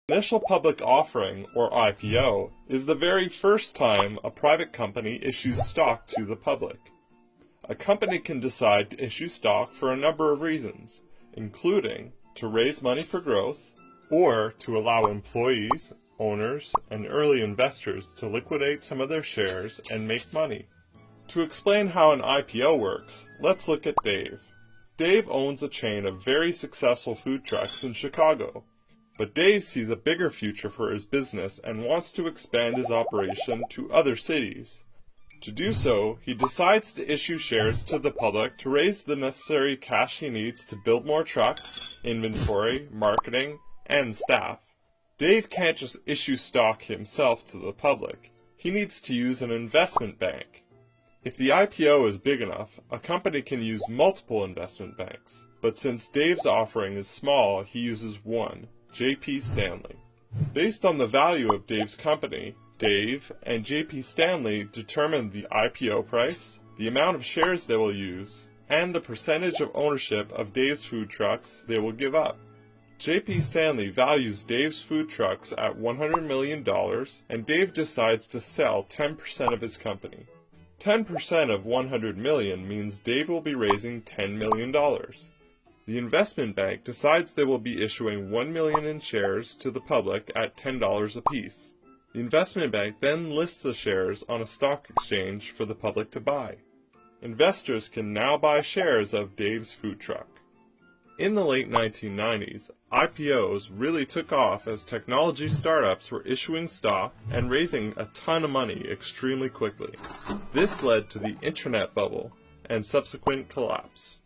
Initial public offering, or IPO, is the very first time a private company issues stock to the public. A company can decide to issue stock for a number of reasons, including to raise money for growth, or to allow employees, owners, and early investors to liquidate some of their shares and make money. To explain how an IPO works, let's look at Dave. Dave owns a chain of very successful food trucks in Chicago. But Dave sees a bigger future for his business and wants to expand his operation to other cities. To do so, he decides to issue shares to the public to raise the necessary cash he needs to build more trucks, inventory, marketing, and staff. Dave can't just issue stock himself to the public. He needs to use an investment bank. If the IPO is big enough, a company can use multiple investment banks. But since Dave's offering is small, he uses one. J.P. Stanley. Based on the value of Dave's company, Dave and J.P. Stanley determine the IPO price, the amount of shares they will use, and the percentage of ownership of Dave's food trucks they will give up. J.P. Stanley values Dave's food trucks at $100 million, and Dave decides to sell 10% of his company. 10% of $100 million means Dave will be raising $10 million. The investment bank decides they will be issuing $1 million in shares to the public at $10 apiece. The investment bank then lists the shares on a stock exchange for the public to buy. Investors can now buy shares of Dave's food truck. In the late 1990s, IPOs really took off as technology startups were issuing stock and raising a ton of money extremely quickly. This led to the internet bubble and subsequent collapse.